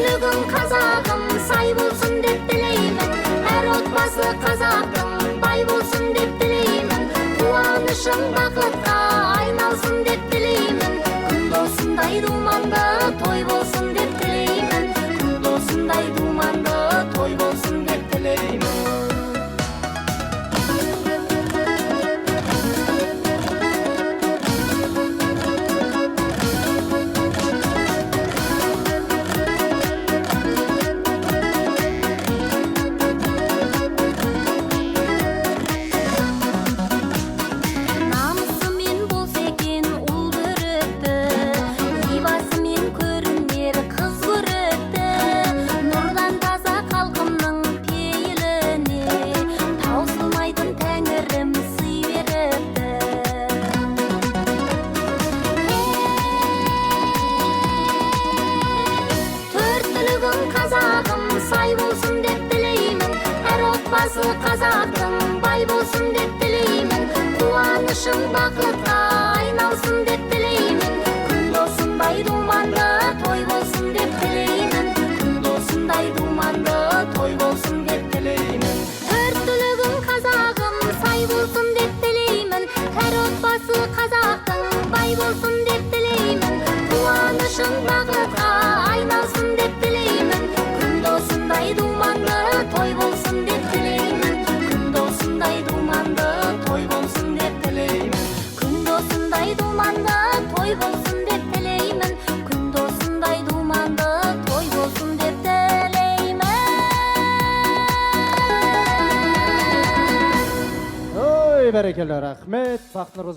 Төрттүлүгүң казагым сай болсун деп тилеймин. Эр отбасы казактын бай болсун деп тилеймин. Кубанычың бакытка айналсын деп тилеймин. Күндосундай думанда той болсун деп тилеймин. Күндосундай думанда той болсун деп тилеймин. Сай болсун деп тилеймин. Эр отбасы казактын бай болсун деп тилеймин. Кубанычың бакытка айналсын деп тилеймин. Күндосундай думанда той болсун деп тилеймин. Күндосундай думанда той болсун деп тилеймин. Төрттүлүгүң казагым сай болсун деп тилеймин. Эр отбасы казактын бай болсун деп тилеймин. Кубанычың бакытка айналсын деп тилеймин. Күндосундай думанда той болсун деп тилеймин. Күндосундай думанда той болсун деп тилеймин. Күндосундай думанда той болсун деп тилеймин. Күндосундай думанда той болсун деп тилеймин. Ой, берекелі, рахмет, бақтылар